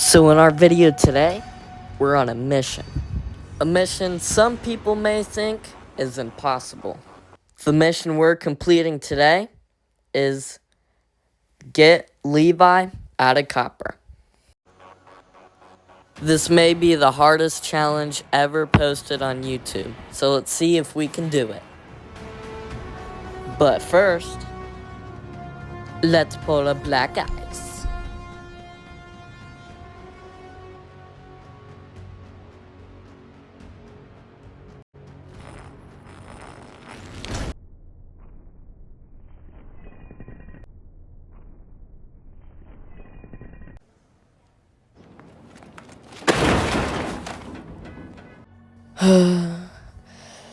So in our video today, we're on a mission. A mission some people may think is impossible. The mission we're completing today is get Levi out of copper. This may be the hardest challenge ever posted on YouTube, so let's see if we can do it. But first, let's pull a black ice.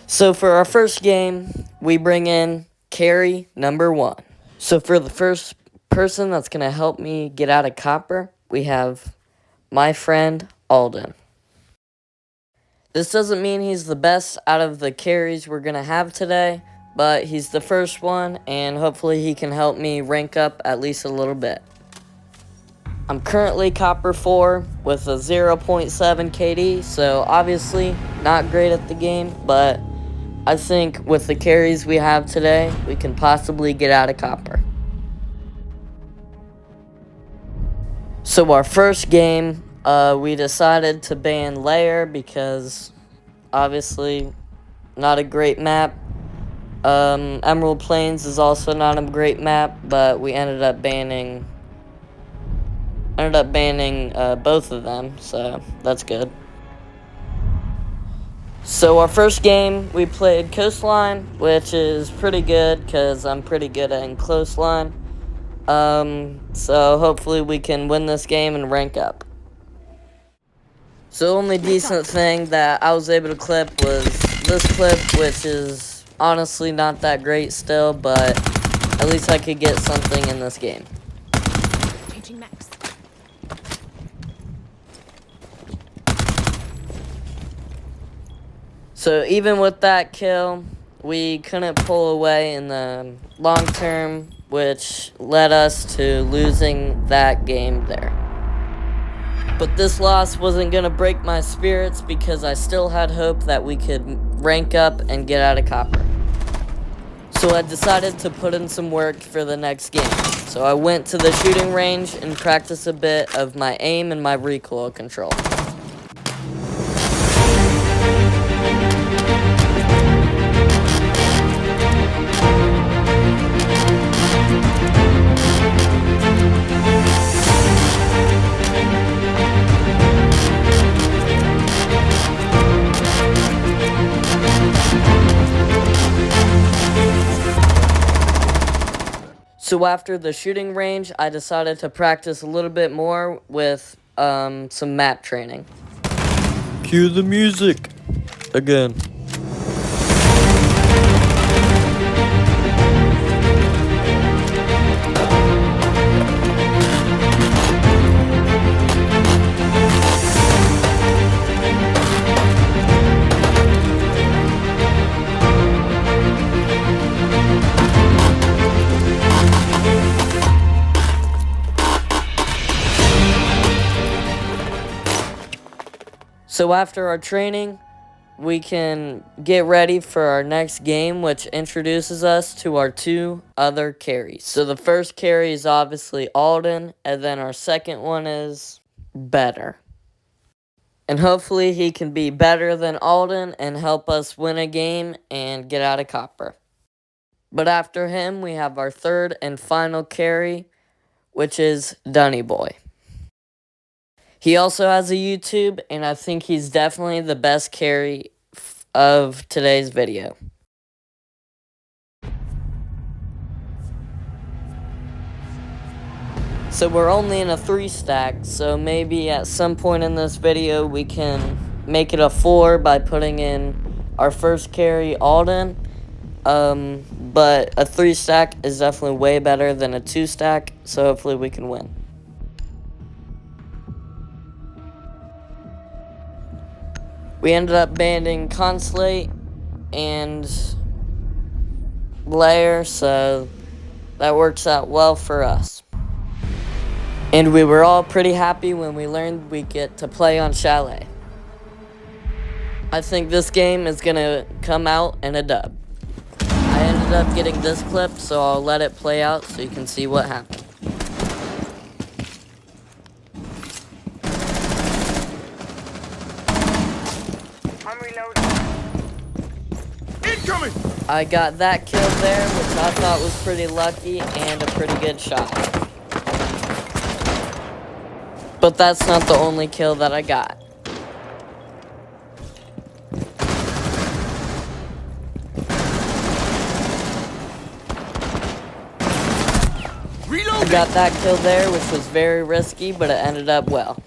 So for our first game, we bring in carry number 1. So for the first person that's going to help me get out of copper, we have my friend Alden. This doesn't mean he's the best out of the carries we're going to have today, but he's the first one, and hopefully he can help me rank up at least a little bit. I'm currently copper 4 with a 0.7 KD, so obviously not great at the game, but I think with the carries we have today, we can possibly get out of copper. So our first game, we decided to ban Lair because obviously not a great map. Emerald Plains is also not a great map, but we ended up banning both of them, so that's good. So our first game, we played Coastline, which is pretty good because I'm pretty good at Coastline. So hopefully we can win this game and rank up. So the only decent thing that I was able to clip was this clip, which is honestly not that great still, but at least I could get something in this game. Changing maps. So even with that kill, we couldn't pull away in the long term, which led us to losing that game there. But this loss wasn't going to break my spirits because I still had hope that we could rank up and get out of copper. So I decided to put in some work for the next game. So I went to the shooting range and practiced a bit of my aim and my recoil control. So after the shooting range, I decided to practice a little bit more with some map training. Cue the music again. So after our training, we can get ready for our next game, which introduces us to our 2 other carries. So the first carry is obviously Alden, and then our second one is Better. And hopefully he can be better than Alden and help us win a game and get out of copper. But after him, we have our third and final carry, which is Dunny Boy. He also has a YouTube, and I think he's definitely the best carry of today's video. So we're only in a 3 stack, so maybe at some point in this video we can make it a 4 by putting in our first carry, Alden. But a 3 stack is definitely way better than a 2 stack, so hopefully we can win. We ended up banning Constellate and Lair, so that works out well for us. And we were all pretty happy when we learned we get to play on Chalet. I think this game is gonna come out in a dub. I ended up getting this clip, so I'll let it play out so you can see what happened. I'm reloading. Incoming! I got that kill there, which I thought was pretty lucky and a pretty good shot. But that's not the only kill that I got. I got that kill there, which was very risky, but it ended up well.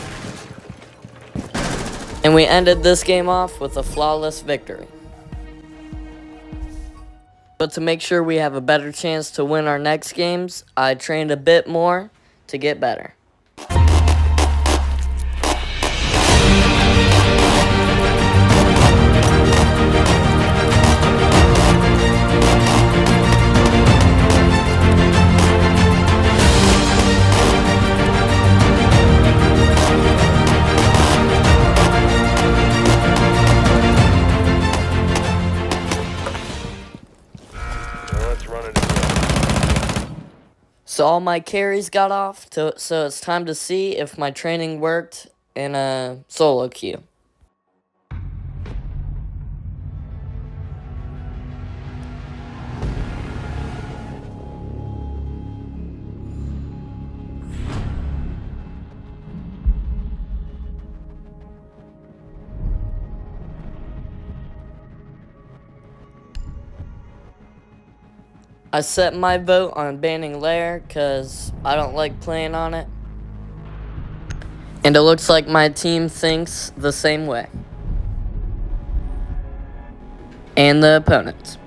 And we ended this game off with a flawless victory. But to make sure we have a better chance to win our next games, I trained a bit more to get better. So all my carries got off, so it's time to see if my training worked in a solo queue. I set my vote on banning Lair because I don't like playing on it. And it looks like my team thinks the same way. And the opponents.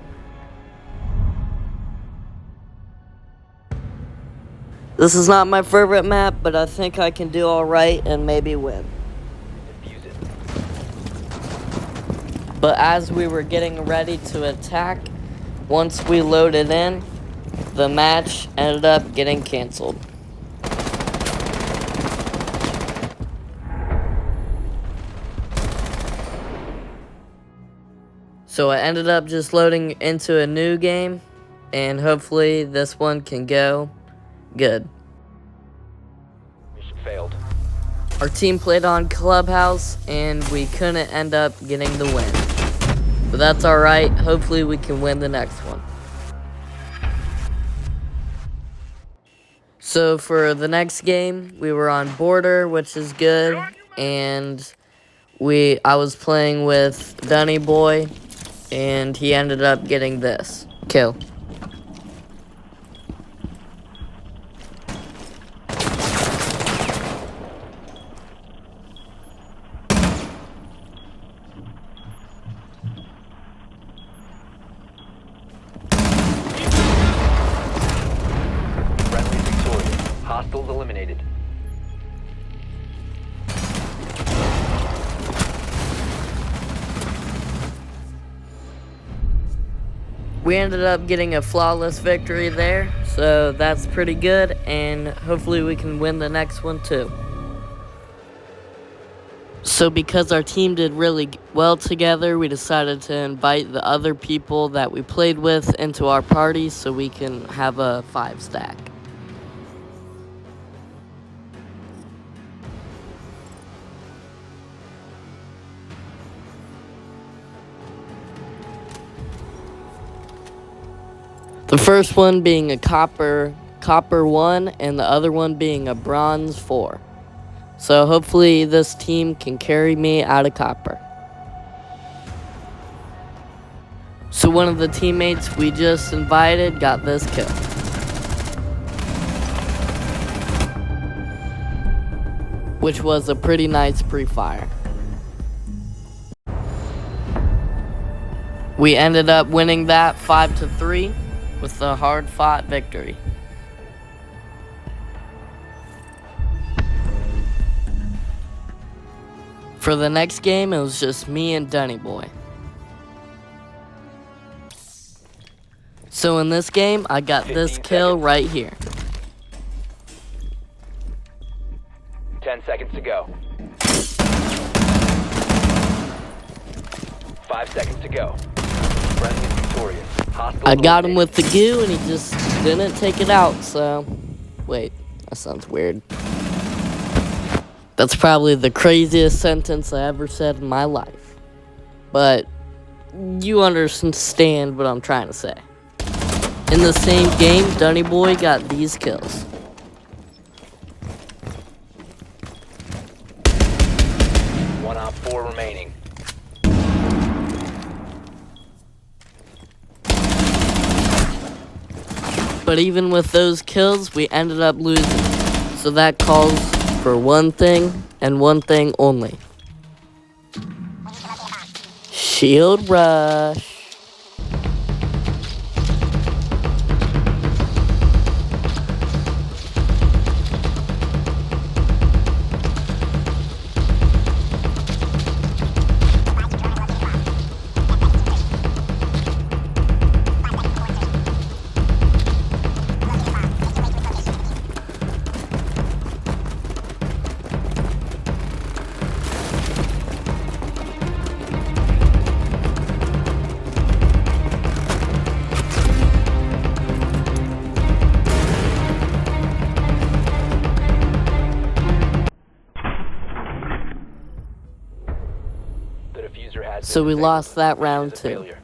This is not my favorite map, but I think I can do alright and maybe win. But as we were getting ready to attack, once we loaded in, the match ended up getting canceled. So I ended up just loading into a new game, and hopefully this one can go good. Mission failed. Our team played on Clubhouse, and we couldn't end up getting the win. But that's alright, hopefully we can win the next one. So for the next game, we were on Border, which is good, and I was playing with Dunny Boy, and he ended up getting this kill. Friendly victorious. Hostiles eliminated. We ended up getting a flawless victory there, so that's pretty good, and hopefully we can win the next one too. So because our team did really well together, we decided to invite the other people that we played with into our party so we can have a 5-stack. The first one being a copper 1 and the other one being a bronze 4. So hopefully this team can carry me out of copper. So one of the teammates we just invited got this kill. Which was a pretty nice pre-fire. We ended up winning that 5-3 with a hard-fought victory. For the next game, it was just me and Dunny Boy. So in this game, I got this kill right here. 10 seconds to go. 5 seconds to go. Friendly is victorious. Hostile I got him eliminated. with the goo and he just didn't take it out, so... Wait, that sounds weird. That's probably the craziest sentence I ever said in my life. But you understand what I'm trying to say. In the same game, Dunny Boy got these kills. One op 4 remaining. But even with those kills, we ended up losing. So that calls for one thing and one thing only. Shield rush. The diffuser has So been we disabled. lost that round Mission is a too. failure.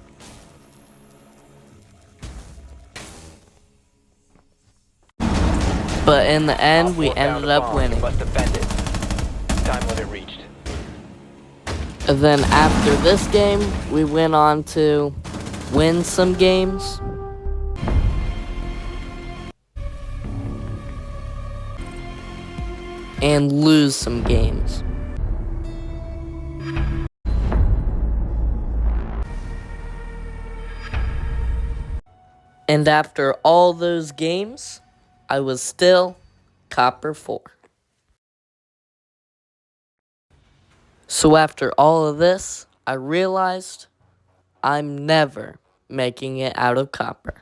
But in the end, Op we 4 found ended a up bomb. winning. You must defend it. Time limit reached. And then after this game, we went on to win some games. And lose some games. And after all those games, I was still Copper 4. So after all of this, I realized I'm never making it out of Copper.